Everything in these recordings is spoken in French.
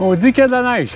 On dit qu'il y a de la neige.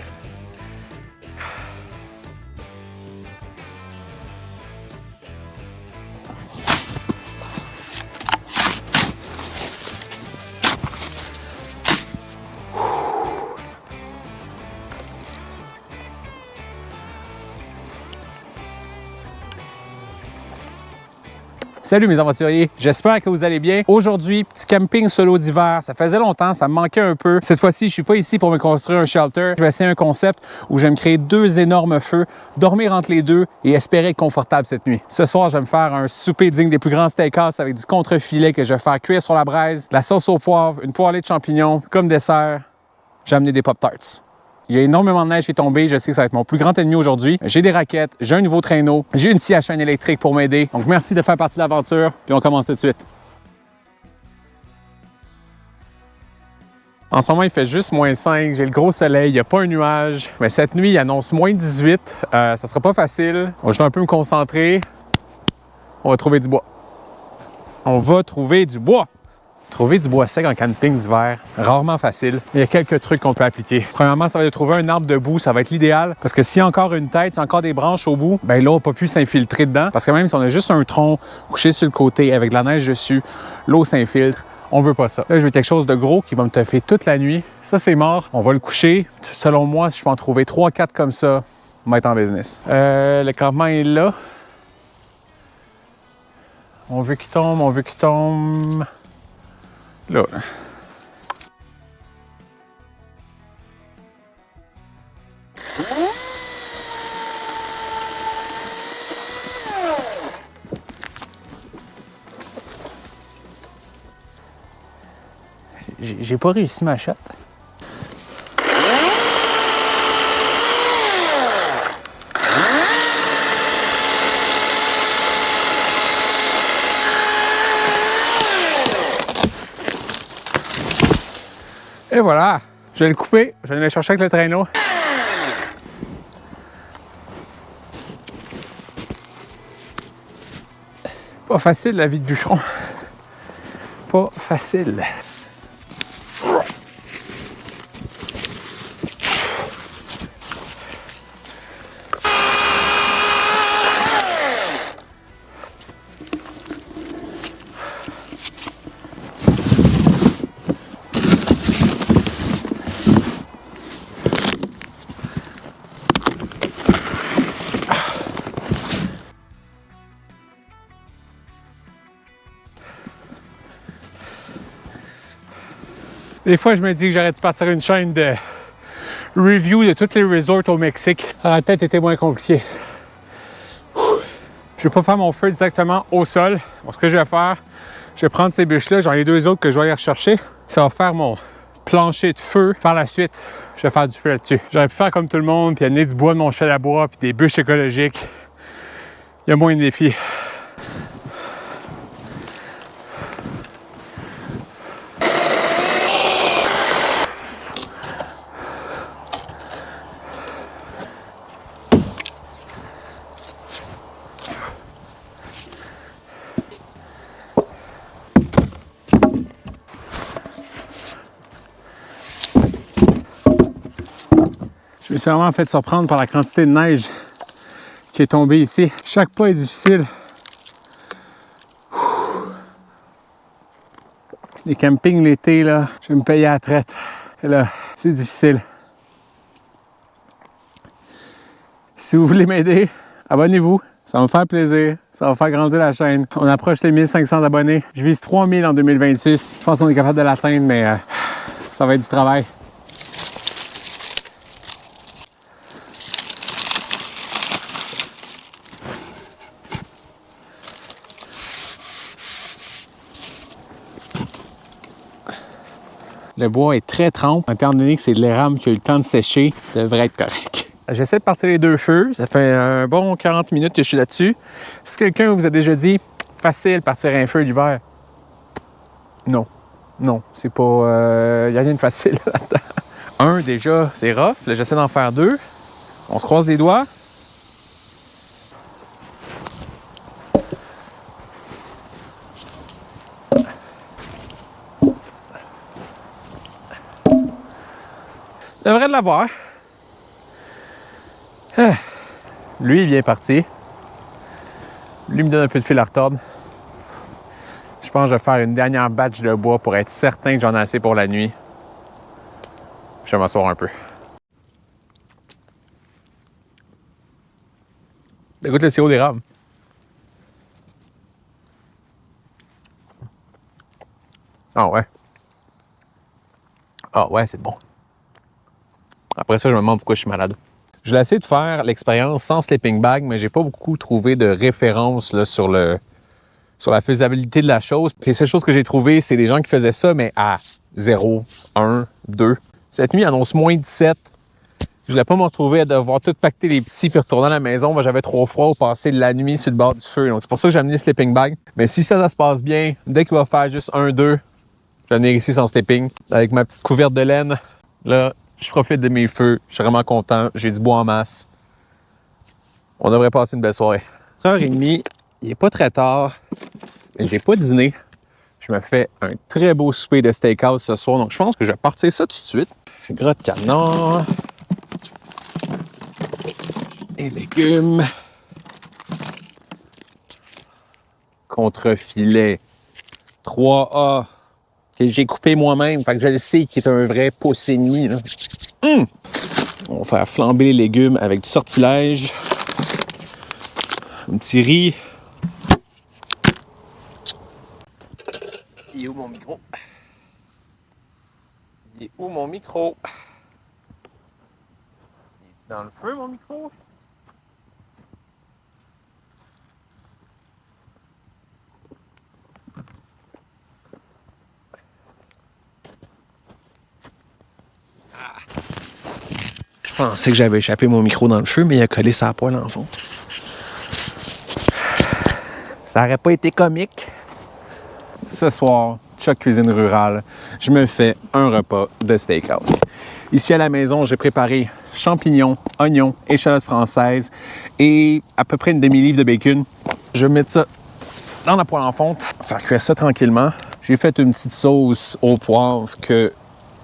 Salut mes aventuriers, j'espère que vous allez bien. Aujourd'hui, petit camping solo d'hiver. Ça faisait longtemps, ça me manquait un peu. Cette fois-ci, je suis pas ici pour me construire un shelter. Je vais essayer un concept où je vais me créer 2 énormes feux, dormir entre les deux et espérer être confortable cette nuit. Ce soir, je vais me faire un souper digne des plus grands steakhouse avec du contre-filet que je vais faire cuire sur la braise, de la sauce au poivre, une poêlée de champignons. Comme dessert, j'ai amené des Pop-Tarts. Il y a énormément de neige qui est tombée. Je sais que ça va être mon plus grand ennemi aujourd'hui. J'ai des raquettes, j'ai un nouveau traîneau, j'ai une scie à chaîne électrique pour m'aider. Donc, merci de faire partie de l'aventure. Puis on commence tout de suite. En ce moment, il fait juste moins 5. J'ai le gros soleil, il n'y a pas un nuage. Mais cette nuit, il annonce moins 18. Ça ne sera pas facile. Je dois un peu me concentrer. On va trouver du bois. On va trouver du bois. Trouver du bois sec en camping d'hiver, rarement facile. Il y a quelques trucs qu'on peut appliquer. Premièrement, ça va être de trouver un arbre debout, ça va être l'idéal. Parce que s'il y a encore une tête, s'il y a encore des branches au bout, ben l'eau n'a pas pu s'infiltrer dedans. Parce que même si on a juste un tronc couché sur le côté avec de la neige dessus, l'eau s'infiltre. On veut pas ça. Là, je veux quelque chose de gros qui va me toffer toute la nuit. Ça, c'est mort. On va le coucher. Selon moi, si je peux en trouver 3-4 comme ça, on va être en business. Le campement est là. On veut qu'il tombe, on veut qu'il tombe. Là. J'ai pas réussi ma shot. Et voilà, je vais le couper, je vais aller le chercher avec le traîneau. Pas facile la vie de bûcheron. Pas facile. Des fois, je me dis que j'aurais dû partir une chaîne de review de tous les resorts au Mexique. Ça aurait peut-être été moins compliqué. Je ne vais pas faire mon feu directement au sol. Bon, ce que je vais faire, je vais prendre ces bûches-là. J'en ai 2 autres que je vais aller rechercher. Ça va faire mon plancher de feu. Par la suite, je vais faire du feu là-dessus. J'aurais pu faire comme tout le monde, puis amener du bois de mon chêne à bois, puis des bûches écologiques. Il y a moins de défis. Je me suis vraiment fait surprendre par la quantité de neige qui est tombée ici. Chaque pas est difficile. Les campings l'été, là, je vais me payer à la traite. Et là, c'est difficile. Si vous voulez m'aider, abonnez-vous. Ça va me faire plaisir. Ça va faire grandir la chaîne. On approche les 1500 abonnés. Je vise 3000 en 2026. Je pense qu'on est capable de l'atteindre, mais ça va être du travail. Le bois est très trempe. Étant donné que c'est de l'érable qui a eu le temps de sécher, ça devrait être correct. J'essaie de partir les 2 feux. Ça fait un bon 40 minutes que je suis là-dessus. Si quelqu'un vous a déjà dit facile partir un feu l'hiver, non. Non, c'est pas... Il n'y a rien de facile là-dedans. Un, déjà, c'est rough. Là, j'essaie d'en faire 2. On se croise les doigts. Ça devrait la voir. Lui, il vient partir. Lui me donne un peu de fil à retordre. Je pense que je vais faire une dernière batch de bois pour être certain que j'en ai assez pour la nuit. Je vais m'asseoir un peu. Écoute le sirop d'érable. Ah ouais. Ah ouais, c'est bon. Après ça, je me demande pourquoi je suis malade. Je l'ai essayé de faire l'expérience sans sleeping bag, mais j'ai pas beaucoup trouvé de références là, sur la faisabilité de la chose. Les seules choses que j'ai trouvées, c'est des gens qui faisaient ça, mais à 0, 1, 2. Cette nuit, il annonce moins 17. Je voulais pas me retrouver à devoir tout pacter les petits puis retourner à la maison. Moi, j'avais trop froid au passer la nuit sur le bord du feu. Donc, c'est pour ça que j'ai amené le sleeping bag. Mais si ça se passe bien, dès qu'il va faire juste 1, 2, je vais venir ici sans sleeping, avec ma petite couverte de laine. Là, je profite de mes feux. Je suis vraiment content. J'ai du bois en masse. On devrait passer une belle soirée. 3h30, il est pas très tard. Mais j'ai pas dîné. Je me fais un très beau souper de steakhouse ce soir. Donc, je pense que je vais partir ça tout de suite. Gras de canard. Et légumes. Contrefilet. 3A. Que j'ai coupé moi-même. Fait que je le sais qu'il est un vrai pouce et demi. Là. On va faire flamber les légumes avec du sortilège. Un petit riz. Il est où mon micro? Il est où mon micro? Il est dans le feu, mon micro? Je pensais que j'avais échappé mon micro dans le feu, mais il a collé sa poêle en fond. Ça aurait pas été comique. Ce soir, Chuck Cuisine Rurale, je me fais un repas de steakhouse. Ici à la maison, j'ai préparé champignons, oignons, échalotes françaises et à peu près une demi-livre de bacon. Je vais mettre ça dans la poêle en fonte, faire cuire ça tranquillement. J'ai fait une petite sauce au poivre que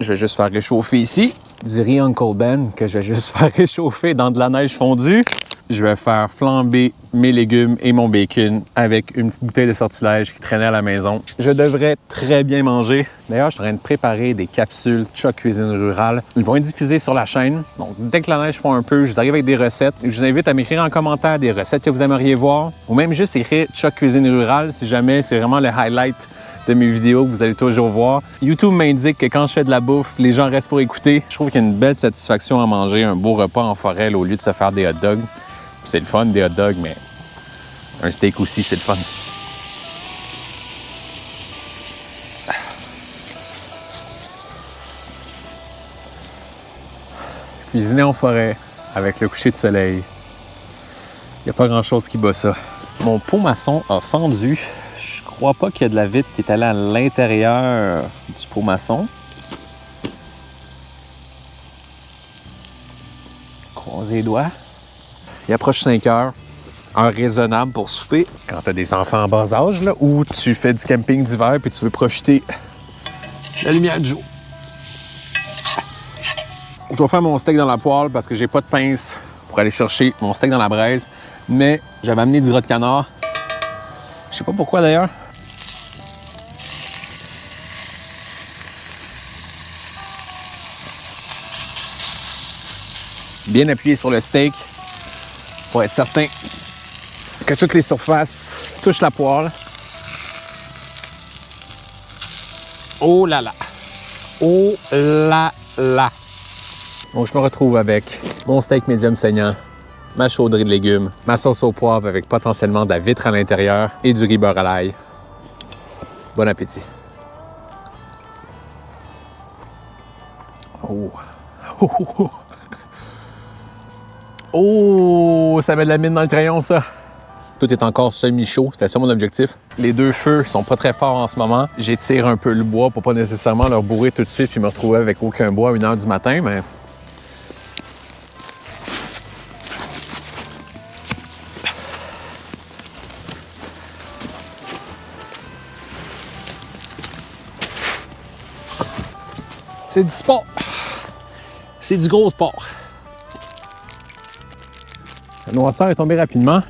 je vais juste faire réchauffer ici. Du riz Uncle Ben que je vais juste faire réchauffer dans de la neige fondue. Je vais faire flamber mes légumes et mon bacon avec une petite bouteille de sortilège qui traînait à la maison. Je devrais très bien manger. D'ailleurs, je suis en train de préparer des capsules Chuck Cuisine Rurale. Ils vont être diffusés sur la chaîne. Donc, dès que la neige fond un peu, je vous arrive avec des recettes. Je vous invite à m'écrire en commentaire des recettes que vous aimeriez voir ou même juste écrire Chuck Cuisine Rurale si jamais c'est vraiment le highlight de mes vidéos que vous allez toujours voir. YouTube m'indique que quand je fais de la bouffe, les gens restent pour écouter. Je trouve qu'il y a une belle satisfaction à manger un beau repas en forêt là, au lieu de se faire des hot dogs. C'est le fun, des hot dogs, mais un steak aussi, c'est le fun. Cuisiner en forêt avec le coucher de soleil. Il n'y a pas grand-chose qui bat ça. Mon pot maçon a fendu. Je crois pas qu'il y a de la vitre qui est allée à l'intérieur du pot maçon. Croisez les doigts. Il approche 5 heures. Heure raisonnable pour souper. Quand tu as des enfants en bas âge, là, ou tu fais du camping d'hiver et tu veux profiter de la lumière du jour. Je vais faire mon steak dans la poêle parce que j'ai pas de pince pour aller chercher mon steak dans la braise. Mais j'avais amené du gras de canard. Je sais pas pourquoi d'ailleurs. Bien appuyé sur le steak pour être certain que toutes les surfaces touchent la poêle. Oh là là! Oh là là! Donc, je me retrouve avec mon steak médium saignant, ma chaudrée de légumes, ma sauce au poivre avec potentiellement de la vitre à l'intérieur et du riz beurre à l'ail. Bon appétit! Oh! Oh, oh, oh. Oh, ça met de la mine dans le crayon, ça. Tout est encore semi-chaud, c'était ça mon objectif. Les deux feux sont pas très forts en ce moment. J'étire un peu le bois pour pas nécessairement leur bourrer tout de suite puis me retrouver avec aucun bois à 1h du matin, mais... c'est du sport. C'est du gros sport. La noirceur est tombée rapidement.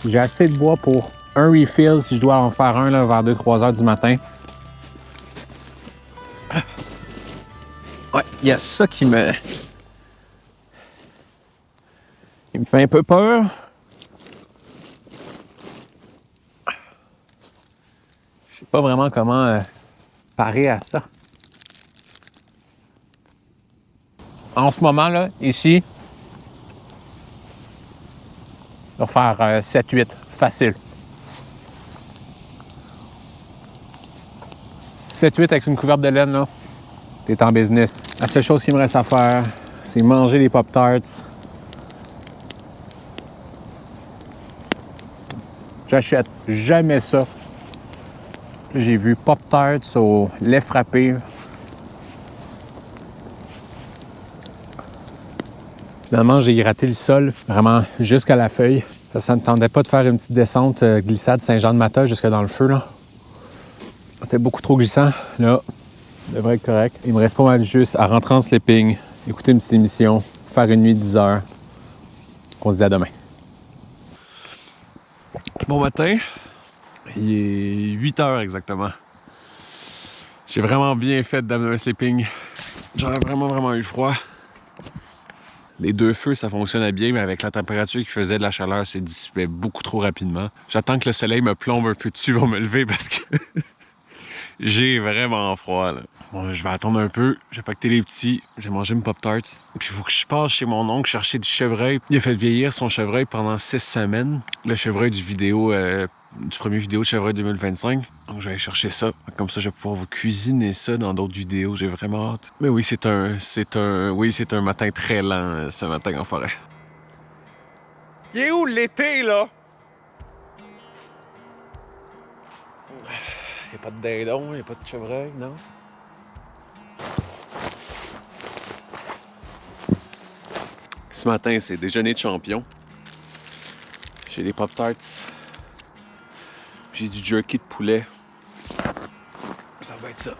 J'ai assez de bois pour un refill si je dois en faire un là, vers 2-3 heures du matin. Ouais, il y a ça qui me fait un peu peur. Je sais pas vraiment comment parer à ça. En ce moment, là, ici, on va faire 7-8, facile. 7-8 avec une couverte de laine, là, t'es en business. La seule chose qu'il me reste à faire, c'est manger les Pop-Tarts. J'achète jamais ça. J'ai vu Pop-Tarts au lait frappé. Finalement, j'ai gratté le sol vraiment jusqu'à la feuille. Ça ne me tentait pas de faire une petite descente glissade Saint-Jean-de-Mata jusque dans le feu, là. C'était beaucoup trop glissant. Là, ça devrait être correct. Il me reste pas mal juste à rentrer en sleeping, écouter une petite émission, faire une nuit de 10 heures. On se dit à demain. Bon matin. Il est 8 heures exactement. J'ai vraiment bien fait d'amener un sleeping. J'aurais vraiment eu froid. Les deux feux, ça fonctionnait bien, mais avec la température qui faisait de la chaleur, ça dissipait beaucoup trop rapidement. J'attends que le soleil me plombe un peu dessus pour me lever parce que j'ai vraiment froid, là. Bon, je vais attendre un peu. J'ai pacté les petits. J'ai mangé une Pop-Tarts. Puis il faut que je passe chez mon oncle chercher du chevreuil. Il a fait vieillir son chevreuil pendant 6 semaines. Le chevreuil du premier vidéo de chevreuil 2025. Donc je vais aller chercher ça. Comme ça, je vais pouvoir vous cuisiner ça dans d'autres vidéos. J'ai vraiment hâte. Mais oui, c'est un matin très lent, ce matin en forêt. Il est où l'été, là? Il n'y a pas de dindon, il n'y a pas de chevreuil, non? Ce matin, c'est déjeuner de champion. J'ai des Pop-Tarts. J'ai du jerky de poulet. Ça va être ça.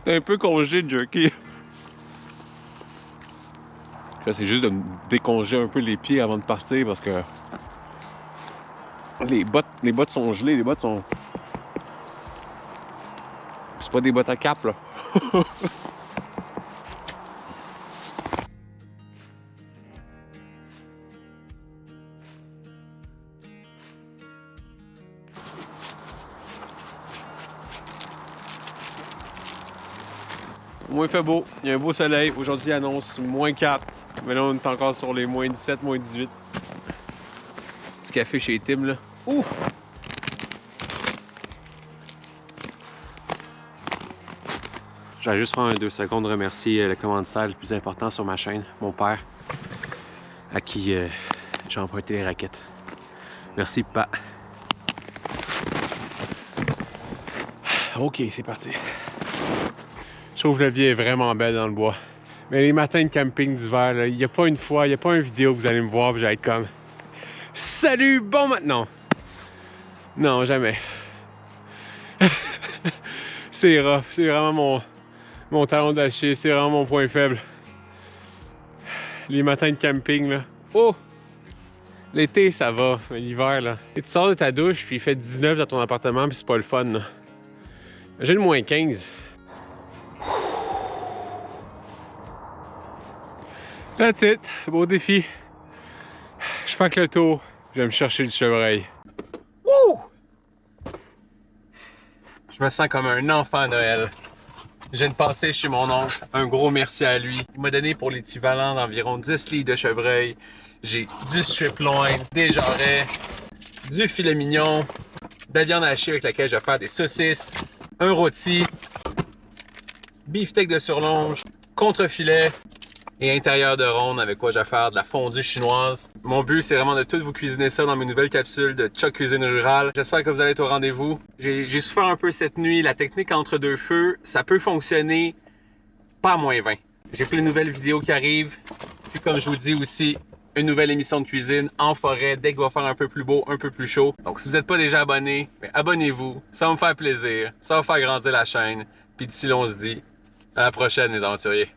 C'est un peu congelé le jerky. C'est juste de me décongeler un peu les pieds avant de partir parce que les bottes sont gelées, les bottes sont... C'est pas des bottes à cap, là. Moins il fait beau, il y a un beau soleil. Aujourd'hui, il annonce moins 4. Mais là, on est encore sur les moins 17, moins 18. Petit café chez Tim, là. Ouh! Je vais juste prendre 2 secondes remercier le commanditaire le plus important sur ma chaîne, mon père, à qui j'ai emprunté les raquettes. Merci, papa. Ok, c'est parti. Je trouve que la vie est vraiment belle dans le bois. Mais les matins de camping d'hiver, il n'y a pas une fois, il n'y a pas une vidéo que vous allez me voir et je vais être comme « Salut, bon maintenant! » Non, jamais. C'est rough, c'est vraiment mon talon d'Achille, c'est vraiment mon point faible. Les matins de camping, là. Oh! L'été, ça va, mais l'hiver, là. Et tu sors de ta douche, puis il fait 19 dans ton appartement, puis c'est pas le fun, là. J'ai le moins 15. That's it, beau défi. Je pack le tour, je vais me chercher le chevreuil. Wouh! Je me sens comme un enfant à Noël. Je viens de passer chez mon oncle, un gros merci à lui. Il m'a donné pour l'équivalent d'environ 10 livres de chevreuil. J'ai du strip loin, des jarrets, du filet mignon, de la viande hachée avec laquelle je vais faire des saucisses, un rôti, beefsteak de surlonge, contrefilet et intérieur de ronde avec quoi je vais faire de la fondue chinoise. Mon but, c'est vraiment de tout vous cuisiner ça dans mes nouvelles capsules de Chuck Cuisine Rurale. J'espère que vous allez être au rendez-vous. J'ai souffert un peu cette nuit. La technique entre deux feux, ça peut fonctionner pas à moins 20. J'ai plein de nouvelles vidéos qui arrivent. Puis comme je vous dis aussi, une nouvelle émission de cuisine en forêt dès qu'il va faire un peu plus beau, un peu plus chaud. Donc si vous n'êtes pas déjà abonné, abonnez-vous. Ça va me faire plaisir. Ça va faire grandir la chaîne. Puis d'ici là, on se dit à la prochaine, les aventuriers.